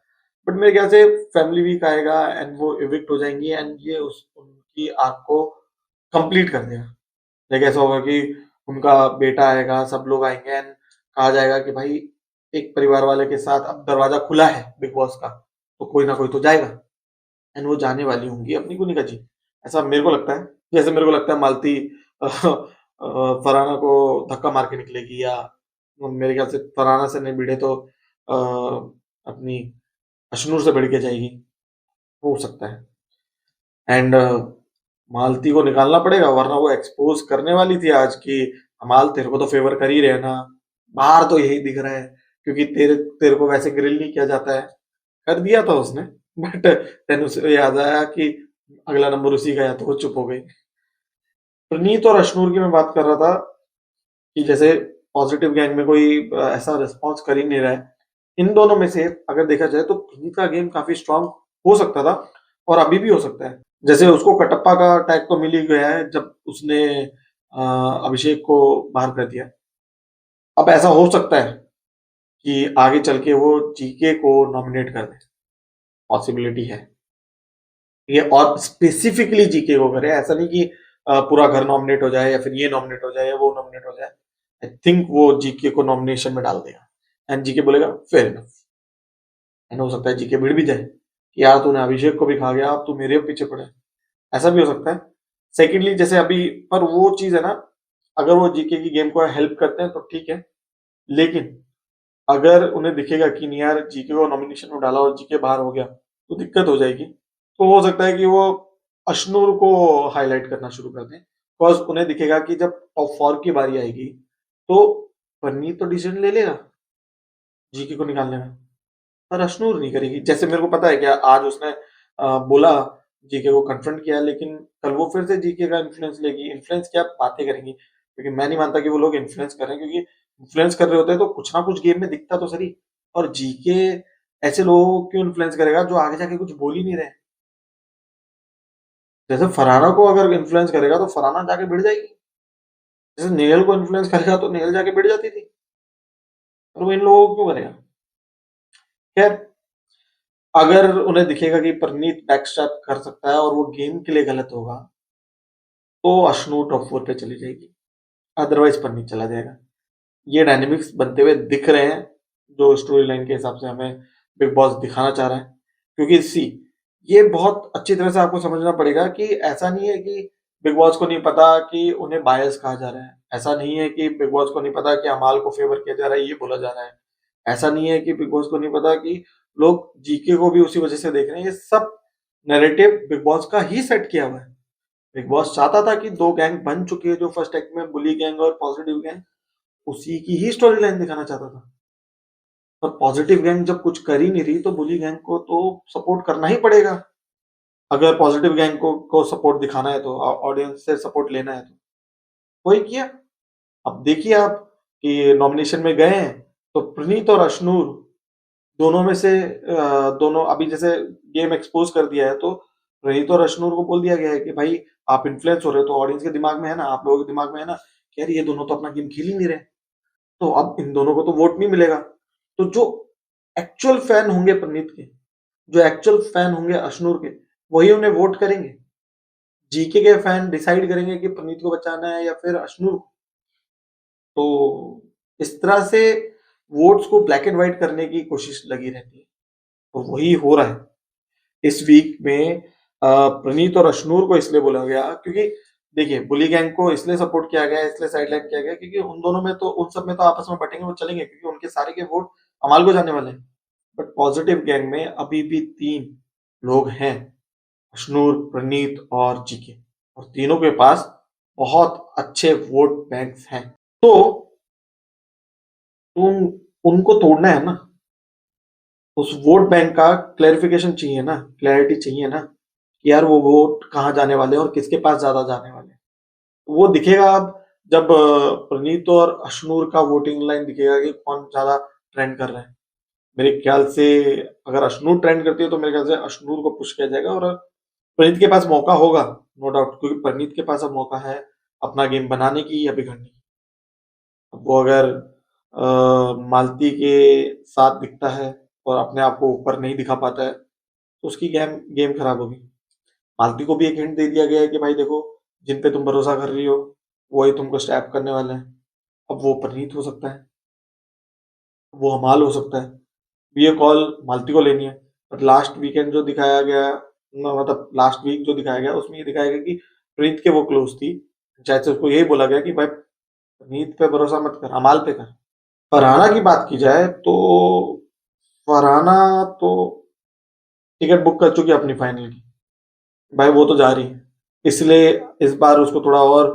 बट मेरे ख्याल से फैमिली वीक आएगा एंड वो इविक्ट हो जाएंगी एंड ये उस उनकी आर्क को कंप्लीट कर देगा। लाइक ऐसा होगा कि उनका बेटा आएगा, सब लोग आएंगे एंड कहा जाएगा कि भाई एक परिवार वाले के साथ अब दरवाजा खुला है बिग बॉस का, तो कोई ना कोई तो जाएगा। एंड वो जाने वाली होंगी अपनी कुनिका जी, ऐसा मेरे को लगता है। जैसे मेरे को लगता है मालती फरहाना को धक्का मार के निकलेगी, या मेरे ख्याल से फरहाना से नहीं भिड़े तो अपनी अशनूर से भिड़ के जाएगी, हो सकता है। एंड मालती को निकालना पड़ेगा, वरना वो एक्सपोज करने वाली थी आज की अमाल तेरे को तो फेवर कर ही रहे ना, बाहर तो यही दिख रहा है, क्योंकि तेरे तेरे को वैसे ग्रिल नहीं किया जाता है। कर दिया था उसने, बट देन उसे याद आया कि अगला नंबर उसी का, या तो वो चुप हो गई। प्रणीत और अशनूर की मैं बात कर रहा था कि जैसे पॉजिटिव गैंग में कोई ऐसा रिस्पॉन्स कर ही नहीं रहा है। इन दोनों में से अगर देखा जाए तो प्रणीत का गेम काफी स्ट्रांग हो सकता था और अभी भी हो सकता है। जैसे उसको कटप्पा का टैग तो मिल ही गया है जब उसने अभिषेक को बाहर कर दिया। अब ऐसा हो सकता है कि आगे चल के वो जीके को नॉमिनेट कर दे, पॉसिबिलिटी है ये। और स्पेसिफिकली जीके को करे, ऐसा नहीं कि पूरा घर नॉमिनेट हो जाए या फिर ये नॉमिनेट हो जाए या वो नॉमिनेट हो जाए। आई थिंक वो जीके को नॉमिनेशन में डाल देगा एंड जीके बोलेगा फेयर इनफ। एंड हो सकता है जीके भिड़ भी जाए कि यार तूने अभिषेक को भी खा गया, अब तू मेरे पीछे पड़े। ऐसा भी हो सकता है। सेकेंडली जैसे अभी, पर वो चीज है ना, अगर वो जीके की गेम को हेल्प करते हैं तो ठीक है, लेकिन अगर उन्हें दिखेगा कि नहीं यार जीके को नॉमिनेशन में डाला और जीके बाहर हो गया तो दिक्कत हो जाएगी, तो हो सकता है कि वो अशनूर को हाईलाइट करना शुरू कर दें, बिकॉज उन्हें दिखेगा कि जब टॉप 4 की बारी आएगी तो परनीत तो डिसीजन ले लेगा जीके को निकालने में, पर अशनूर नहीं करेगी। जैसे मेरे को पता है क्या, आज उसने बोला, जीके को कन्फ्रंट किया, लेकिन कल वो फिर से जीके का इन्फ्लुएंस लेगी। इन्फ्लुएंस क्या बातें करेंगी, क्योंकि मैं नहीं मानता कि वो लोग इन्फ्लुएंस कर रहे हैं, क्योंकि इन्फ्लुएंस कर रहे होते हैं तो कुछ ना कुछ गेम में दिखता तो सही। और जीके ऐसे लोगों को क्यों इन्फ्लुएंस करेगा जो आगे जाके कुछ बोल ही नहीं रहे। जैसे फरहाना को अगर इन्फ्लुएंस करेगा तो फरहाना जाके भिड़ जाएगी, जैसे नेहल को इन्फ्लुएंस करेगा तो नेहल जाके भिड़ जाती थी, और वो इन लोगों को क्यों करेगा। खैर, अगर उन्हें दिखेगा कि परनीत बैकस्टैप कर सकता है और वो गेम के लिए गलत होगा तो अशनू टॉप 4 पे चली जाएगी, अदरवाइज परनीत चला जाएगा। ये डायनेमिक्स बनते हुए दिख रहे हैं जो स्टोरी लाइन के हिसाब से हमें बिग बॉस दिखाना चाह रहा है। क्योंकि सी, ये बहुत अच्छी तरह से आपको समझना पड़ेगा कि ऐसा नहीं है कि बिग बॉस को नहीं पता कि उन्हें बायस कहा जा रहा है, ऐसा नहीं है कि बिग बॉस को नहीं पता कि अमाल को फेवर किया जा रहा है, ये बोला जा रहा है, ऐसा नहीं है कि बिग बॉस को नहीं पता कि लोग जीके को भी उसी वजह से देख रहे हैं। ये सब नैरेटिव बिग बॉस का ही सेट किया हुआ है। बिग बॉस चाहता था कि दो गैंग बन चुकी है जो फर्स्ट एक्ट में, बुली गैंग और पॉजिटिव गैंग, उसी की ही स्टोरी लाइन दिखाना चाहता था। पर पॉजिटिव गैंग जब कुछ कर ही नहीं रही तो बुली गैंग को तो सपोर्ट करना ही पड़ेगा। अगर पॉजिटिव गैंग को सपोर्ट दिखाना है, तो ऑडियंस से सपोर्ट लेना है, तो वही किया। अब देखिए आप कि नॉमिनेशन में गए हैं तो प्रणीत और अशनूर दोनों में से दोनों अभी जैसे गेम एक्सपोज कर दिया है, तो प्रणीत और अशनूर को बोल दिया गया है कि भाई आप इन्फ्लुएंस हो रहे हो, तो ऑडियंस के दिमाग में है ना, आप लोगों के दिमाग में है ना कि यार ये दोनों तो अपना गेम खेल ही नहीं रहे, तो अब इन दोनों को तो वोट नहीं मिलेगा। तो जो एक्चुअल फैन होंगे प्रणीत के, जो एक्चुअल फैन होंगे अशनूर के, वही उन्हें वोट करेंगे। जीके के फैन डिसाइड करेंगे कि प्रणीत को बचाना है या फिर अशनूर को। तो इस तरह से वोट्स को ब्लैक एंड व्हाइट करने की कोशिश लगी रहती है, तो वही हो रहा है इस वीक में। प्रणीत और अशनूर को इसलिए बोला गया क्योंकि देखिए, बुली गैंग को इसलिए सपोर्ट किया गया, इसलिए साइडलाइन किया गया क्योंकि उन दोनों में तो, उन सब में तो आपस में बटेंगे, वो चलेंगे, क्योंकि उनके सारे के वोट अमाल को जाने वाले हैं। बट पॉजिटिव गैंग में अभी भी 3 लोग हैं, अशनूर, प्रणीत और जीके, और तीनों के पास बहुत अच्छे वोट बैंक्स हैं। तो तुम उनको तोड़ना है ना, उस वोट बैंक का क्लैरिफिकेशन चाहिए ना, क्लैरिटी चाहिए ना कि यार वो वोट कहाँ जाने वाले हैं और किसके पास ज्यादा जाने वाले हैं। वो दिखेगा अब जब प्रणीत और अशनूर का वोटिंग लाइन दिखेगा कि कौन ज्यादा ट्रेंड कर रहा है। मेरे ख्याल से अगर अशनूर ट्रेंड करती है तो मेरे ख्याल से अशनूर को पुश किया जाएगा, और प्रणीत के पास मौका होगा, नो डाउट, क्योंकि प्रणीत के पास अब मौका है अपना गेम बनाने की या बिगड़ने की। अब वो अगर मालती के साथ दिखता है और अपने आप को ऊपर नहीं दिखा पाता है तो उसकी गेम गेम खराब होगी। मालती को भी एक हिंट दे दिया गया है कि भाई देखो, जिन पे तुम भरोसा कर रही हो वही तुमको स्टैप करने वाले हैं। अब वो प्रणीत हो सकता है, वो हमाल हो सकता है, ये कॉल मालती को लेनी है। बट लास्ट वीकेंड जो दिखाया गया, मतलब लास्ट वीक जो दिखाया गया, उसमें ये दिखाया गया कि प्रीत के वो क्लोज थी, जैसे उसको यही बोला गया कि भाई प्रीत पे भरोसा मत कर, अमाल पे कर। फरहाना की बात की जाए तो फरहाना तो टिकट बुक कर चुकी है अपनी फाइनल की, भाई वो तो जा रही है, इसलिए इस बार उसको थोड़ा और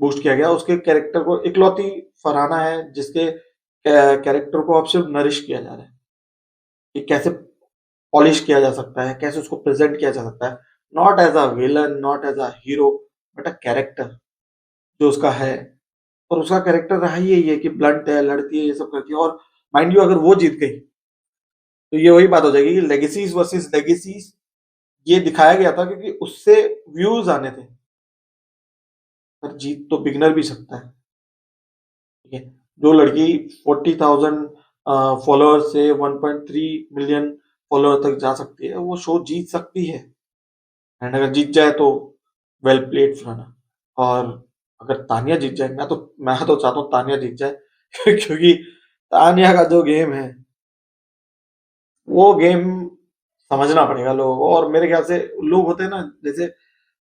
बूस्ट किया गया। उसके कैरेक्टर को, इकलौती फरहाना है जिसके कैरेक्टर को अब सिर्फ नरिश किया जा रहा है कि कैसे पॉलिश किया जा सकता है, कैसे उसको प्रेजेंट किया जा सकता है, not as a villain, not as a hero, but a character जो उसका है। और उसका कैरेक्टर रहा ही यही है कि ब्लंट है, लड़ती है, ये सब करती है। और माइंड यू, अगर वो जीत गई तो ये वही बात हो जाएगी कि लेगेसीज वर्सेस लेगेसीज, ये दिखाया गया था क्योंकि उससे व्यूज आने थे, पर जीत तो बिगनर भी सकता है। ठीक है, जो लड़की 40,000 फॉलोअर से 1.3 मिलियन फॉलोअर तक जा सकती है, वो शो जीत सकती है। एंड अगर जीत जाए तो वेल प्लेड फरहाना। और अगर तानिया जीत जाए, मैं तो चाहता हूँ तानिया जीत जाए क्योंकि तानिया का जो गेम है, वो गेम समझना पड़ेगा लोगों को। और मेरे ख्याल से लोग होते हैं ना, जैसे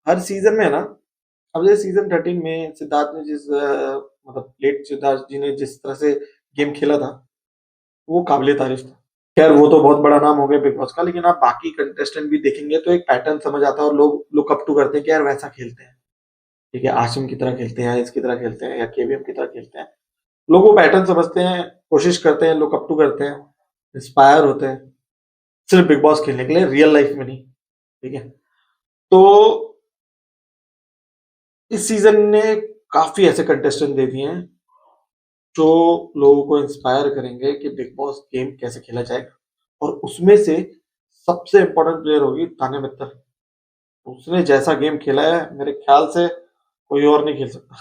हर सीजन में है ना, अब जैसे सीजन 13 में सिद्धार्थ ने जिस मतलब लेट सिद्धार्थ जी ने जिस तरह से गेम खेला था, वो काबिले तारीफ था। खैर वो तो बहुत बड़ा नाम हो गया बिग बॉस का, लेकिन आप बाकी कंटेस्टेंट भी देखेंगे तो एक पैटर्न समझ आता है और लोग लुक अप टू करते हैं कि यार वैसा खेलते हैं। ठीक है, आशिम की तरह खेलते हैं, इसकी तरह खेलते हैं, या केवीएम की तरह खेलते हैं। लोग वो पैटर्न समझते हैं, कोशिश करते हैं, लुक अप टू करते हैं, इंस्पायर होते हैं, सिर्फ बिग बॉस खेलने के लिए, रियल लाइफ में नहीं। ठीक है, तो इस सीजन ने काफी ऐसे कंटेस्टेंट दे दिए हैं जो लोगों को इंस्पायर करेंगे कि बिग बॉस गेम कैसे खेला जाए। और उसमें से सबसे इंपॉर्टेंट प्लेयर होगी तान्या मित्तल। उसने जैसा गेम खेला है मेरे ख्याल से कोई और नहीं खेल सकता।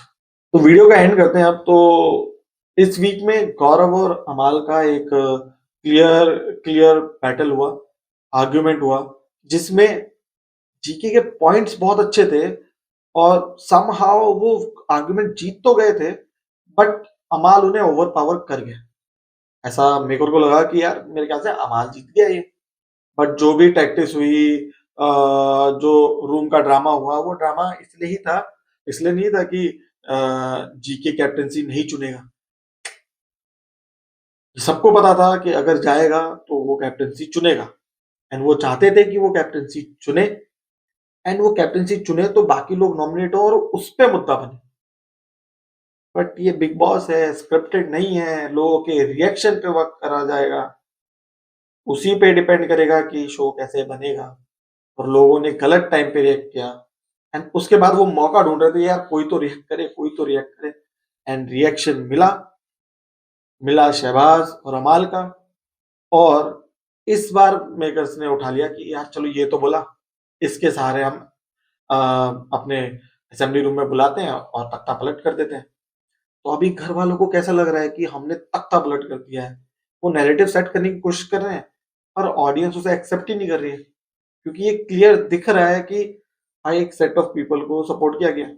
तो वीडियो का एंड करते हैं अब। तो इस वीक में गौरव और अमाल का एक क्लियर क्लियर बैटल हुआ, आर्ग्यूमेंट हुआ, जिसमें जीके के पॉइंट्स बहुत अच्छे थे और समहाउ वो आर्ग्यूमेंट जीत तो गए थे, बट अमाल उन्हें ओवर पावर कर गया। ऐसा मेरे को लगा कि यार मेरे ख्याल से अमाल जीत गया ये। बट जो भी टैक्टिस हुई, जो रूम का ड्रामा हुआ, वो ड्रामा इसलिए ही था, इसलिए नहीं था कि जीके कैप्टनसी नहीं चुनेगा। सबको पता था कि अगर जाएगा तो वो कैप्टनसी चुनेगा, एंड वो चाहते थे कि वो कैप्टनसी चुने, एंड वो कैप्टनसी चुने तो बाकी लोग नॉमिनेट हो और उस पे मुद्दा बने। बट ये बिग बॉस है, स्क्रिप्टेड नहीं है, लोगों के रिएक्शन पे वर्क करा जाएगा, उसी पे डिपेंड करेगा कि शो कैसे बनेगा। और लोगों ने गलत टाइम पे रिएक्ट किया, एंड उसके बाद वो मौका ढूंढ रहे थे यार कोई तो रिएक्ट करे, कोई तो रिएक्ट करे, एंड रिएक्शन मिला, मिला शहबाज और अमाल का। और इस बार मेकर्स ने उठा लिया कि यार चलो ये तो बोला, इसके सहारे हम अपने असेंबली रूम में बुलाते हैं और तख्ता पलट कर देते हैं। तो अभी घर वालों को कैसा लग रहा है कि हमने तख्ता पलट कर दिया है। वो नैरेटिव सेट करने की कोशिश कर रहे हैं, पर ऑडियंस उसे एक्सेप्ट ही नहीं कर रही है, क्योंकि ये क्लियर दिख रहा है कि हाँ एक सेट ऑफ पीपल को सपोर्ट किया गया।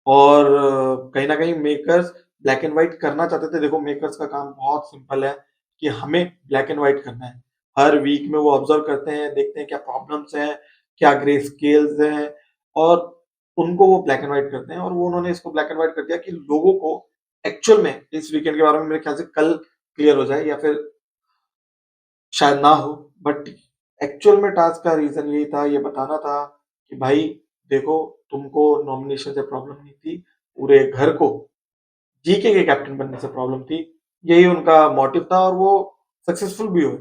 और कहीं ना कहीं मेकर्स ब्लैक एंड व्हाइट करना चाहते थे। देखो मेकर्स का काम बहुत सिंपल है कि हमें ब्लैक एंड व्हाइट करना है। हर वीक में वो ऑब्जर्व करते हैं, देखते हैं क्या प्रॉब्लम्स हैं, क्या ग्रे स्केल्स हैं, और उनको वो ब्लैक एंड व्हाइट करते हैं। और वो उन्होंने इसको ब्लैक एंड व्हाइट कर दिया कि लोगों को एक्चुअल में इस वीकेंड के बारे में मेरे ख्याल से कल क्लियर हो जाए, या फिर शायद ना हो। बट एक्चुअल में टास्क का रीजन यही था, ये बताना था कि भाई देखो, तुमको नॉमिनेशन से प्रॉब्लम नहीं थी, पूरे घर को जीके के कैप्टन बनने से प्रॉब्लम थी। यही उनका मोटिव था और वो सक्सेसफुल भी हुए।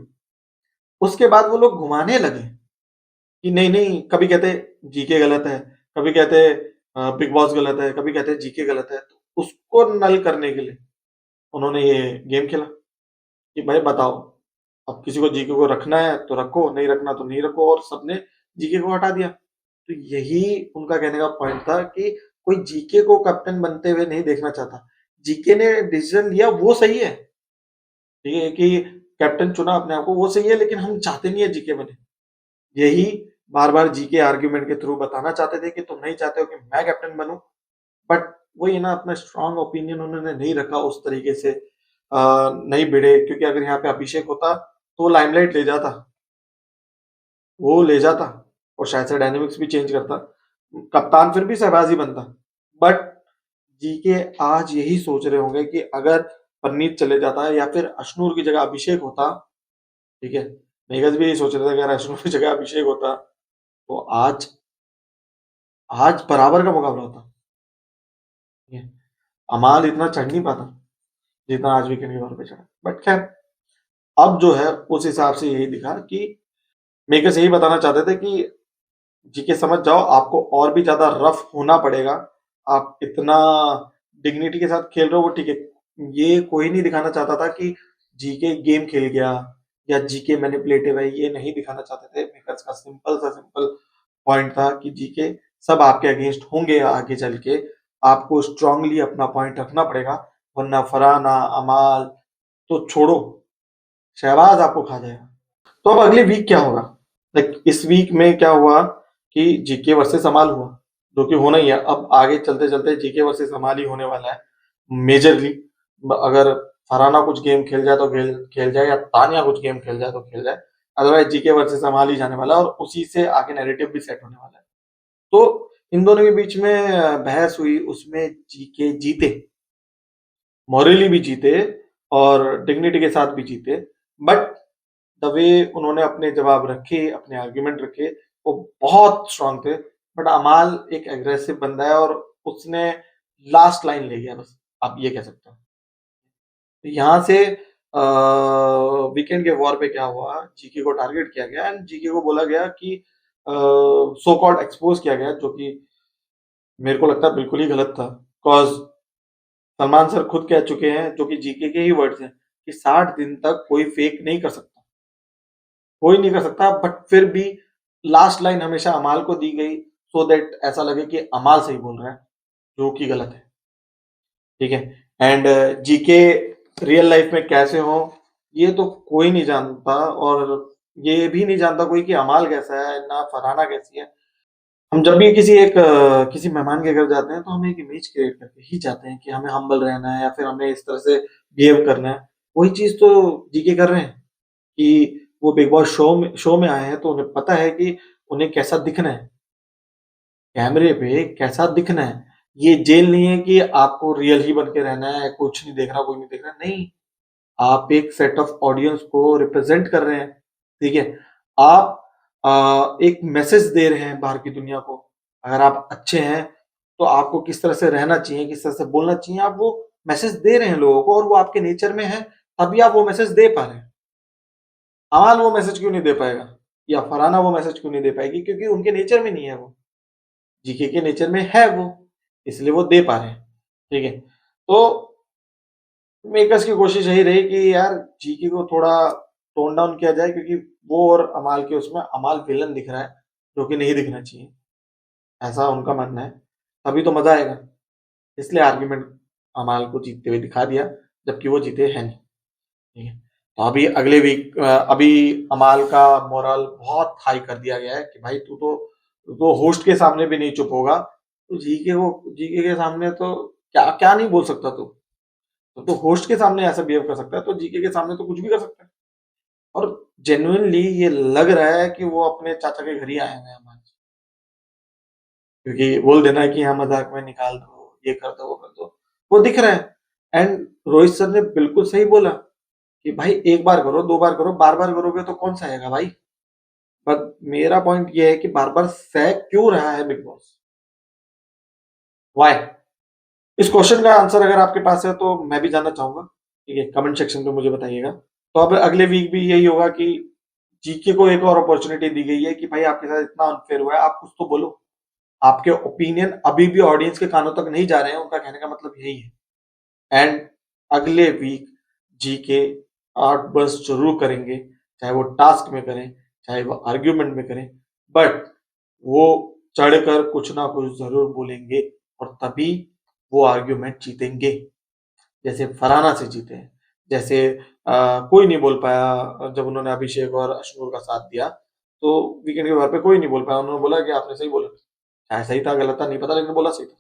उसके बाद वो लोग घुमाने लगे कि नहीं नहीं, कभी कहते जीके गलत है, कभी कहते बिग बॉस गलत है, कभी कहते जीके गलत है। तो उसको नल करने के लिए उन्होंने ये गेम खेला कि भाई बताओ, अब किसी को जीके को रखना है तो रखो, नहीं रखना तो नहीं रखो, और सबने जीके को हटा दिया। तो यही उनका कहने का पॉइंट था कि कोई जीके को कैप्टन बनते हुए नहीं देखना चाहता। जीके ने डिसीजन लिया वो सही है, ठीक है, कि कैप्टन चुना अपने आप को, वो सही है, लेकिन हम चाहते नहीं है जीके बने। यही बार बार जीके आर्ग्यूमेंट के थ्रू बताना चाहते थे कि तुम नहीं चाहते हो कि मैं कैप्टन बनूं। बट वही ना, अपना स्ट्रांग ओपिनियन उन्होंने नहीं रखा उस तरीके से, नहीं भिड़े। क्योंकि अगर यहाँ पे अभिषेक होता तो वो लाइमलाइट ले जाता, वो ले जाता, और शायद से डायनेमिक्स भी चेंज करता, कप्तान फिर भी शहबाज ही बनता। बट जीके आज यही सोच रहे होंगे कि अगर परनीत चले जाता है या फिर अशनूर की जगह अभिषेक होता, ठीक है, मेगस भी यही सोच रहे थे कि अगर अशनूर की जगह अभिषेक होता तो आज आज बराबर का मुकाबला होता। ठीक है, अमाल इतना चढ़ नहीं पाता जितना आज वीकेंड के बार पे चढ़ा। बट खैर, अब जो है उस हिसाब से यही दिखा कि मेकर्स यही बताना चाहते थे कि जीके समझ जाओ, आपको और भी ज्यादा रफ होना पड़ेगा। आप इतना डिग्निटी के साथ खेल रहे हो वो ठीक है। ये कोई नहीं दिखाना चाहता था कि जीके गेम खेल गया या जीके मैनिपुलेटिव है, ये नहीं दिखाना चाहते थे। मेकर्स का सिंपल पॉइंट था कि जीके सब आपके अगेंस्ट होंगे आगे चल के, आपको स्ट्रांगली अपना पॉइंट रखना पड़ेगा, वरना फरहाना अमाल तो छोड़ो, शहबाज आपको खा जाएगा। तो अब अगले वीक क्या होगा? लाइक इस वीक में क्या हुआ कि जीके वर्सेस अमाल हुआ, जो कि होना ही है। अब आगे चलते चलते जीके वर्सेस अमाल ही होने वाला है मेजरली। अगर फरहाना कुछ गेम खेल जाए तो खेल खेल जाए, या तानिया कुछ गेम खेल जाए तो खेल जाए। अदरवाइज जीके वर्सेस अमाल ही जाने वाला है और उसी से आगे नैरेटिव भी सेट होने वाला है। तो इन दोनों के बीच में बहस हुई, उसमें जीके जीते, मॉरली भी जीते और डिग्निटी के साथ भी जीते। बट द वे उन्होंने अपने जवाब रखे, अपने आर्ग्यूमेंट रखे, वो बहुत स्ट्रांग थे। बट अमाल एक एग्रेसिव बंदा है और उसने लास्ट लाइन ले गया, बस आप ये कह सकते हो। तो यहाँ से वीकेंड के वॉर पे क्या हुआ, जीके को टारगेट किया गया एंड जीके को बोला गया कि सो कॉल्ड एक्सपोज किया गया, जो कि मेरे को लगता है बिल्कुल ही गलत था। बिकॉज सलमान सर खुद कह चुके हैं, जो कि जीके के ही वर्ड्स हैं, कि 60 दिन तक कोई फेक नहीं कर सकता, कोई नहीं कर सकता। बट फिर भी लास्ट लाइन हमेशा अमाल को दी गई, सो दैट ऐसा लगे कि अमाल सही बोल रहा है, जो कि गलत है। ठीक है। एंड जीके रियल लाइफ में कैसे हो ये तो कोई नहीं जानता, और ये भी नहीं जानता कोई कि अमाल कैसा है, ना फरहाना कैसी है। हम जब भी किसी मेहमान के घर जाते हैं तो हम एक इमेज क्रिएट करके ही जाते हैं कि हमें हम्बल रहना है या फिर हमें इस तरह से बिहेव करना है। वही चीज तो जीके कर रहे हैं कि वो बिग बॉस शो में आए हैं तो उन्हें पता है कि उन्हें कैसा दिखना है, कैमरे पे कैसा दिखना है। ये जेल नहीं है कि आपको रियल ही बन के रहना है, कुछ नहीं देख रहा, कोई नहीं देख रहा, नहीं। आप एक सेट ऑफ ऑडियंस को रिप्रेजेंट कर रहे हैं। ठीक है। आप एक मैसेज दे रहे हैं बाहर की दुनिया को। अगर आप अच्छे हैं तो आपको किस तरह से रहना चाहिए, किस तरह से बोलना चाहिए, आप वो मैसेज दे रहे हैं लोगों को और वो आपके नेचर में है, तभी आप वो मैसेज दे पा रहे हैं। अमाल वो मैसेज क्यों नहीं दे पाएगा, या फरहाना वो मैसेज क्यों नहीं दे पाएगी, क्योंकि उनके नेचर में नहीं है वो, जीके के नेचर में है वो, इसलिए वो दे पा रहे हैं। ठीक है। तो मेकर्स की कोशिश यही रही कि यार जीके को थोड़ा टोन डाउन किया जाए, क्योंकि वो और अमाल के उसमें अमाल विलन दिख रहा है, जो कि नहीं दिखना चाहिए, ऐसा उनका मानना है। तभी तो मजा आएगा, इसलिए आर्ग्यूमेंट अमाल को जीतते हुए दिखा दिया, जबकि वो जीते हैं नहीं। ठीक है। तो अभी अगले वीक अभी अमाल का मोरल बहुत हाई कर दिया गया है कि भाई तू तो होस्ट के सामने भी नहीं चुप होगा, तो जीके के सामने तो क्या क्या नहीं बोल सकता तू, तो होस्ट के सामने ऐसा बिहेव कर सकता है, तो जीके के सामने तो कुछ भी कर सकता है। और जेन्युइनली ये लग रहा है कि वो अपने चाचा के घर ही आए हुए हैं हमारे, क्योंकि बोल देना है कि हाँ मजाक में निकाल दो, ये कर दो, वो कर दो, वो दिख रहा है। एंड रोहित सर ने बिल्कुल सही बोला कि भाई एक बार करो, दो बार करो, बार बार करोगे तो कौन सा आएगा भाई। पर मेरा पॉइंट ये है कि बार बार सह क्यों रहा है बिग बॉस, वाई। इस क्वेश्चन का आंसर अगर आपके पास है तो मैं भी जानना चाहूंगा। ठीक है, कमेंट सेक्शन पे मुझे बताइएगा। तो अब अगले वीक भी यही होगा कि जीके को एक और अपॉर्चुनिटी दी गई है कि भाई आपके साथ इतना अनफेयर हुआ है, आप कुछ तो बोलो। आपके ओपिनियन अभी भी ऑडियंस के कानों तक नहीं जा रहे हैं, उनका कहने का मतलब यही है। एंड अगले वीक जीके आउट बर्स्ट जरूर करेंगे, चाहे वो टास्क में करें, चाहे वो आर्ग्यूमेंट में करें, बट वो चढ़कर कुछ ना कुछ जरूर बोलेंगे, और तभी वो आर्ग्यूमेंट जीतेंगे। जैसे फरहाना से जीते हैं, जैसे कोई नहीं बोल पाया जब उन्होंने अभिषेक और अश्नूर का साथ दिया, तो वीकेंड के घर पे कोई नहीं बोल पाया, उन्होंने बोला कि आपने सही बोला, चाहे सही था गलत था नहीं पता, लेकिन बोला सही था।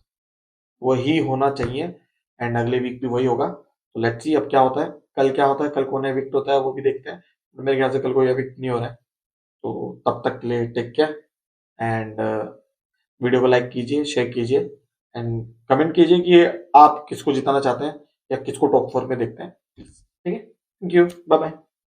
वही होना चाहिए। एंड अगले वीक भी वही होगा। तो लेट्स सी अब क्या होता है, कल क्या होता है, कल कौन एविक्ट होता है वो भी देखते हैं। मेरे ख्याल से कल कोई एविक्ट नहीं हो रहा है। तो तब तक के लिए टेक केयर, एंड वीडियो को लाइक कीजिए, शेयर कीजिए, एंड कमेंट कीजिए कि आप किसको जिताना चाहते हैं या किसको टॉप 4 में देखते हैं। ठीक है, थैंक यू, बाय बाय।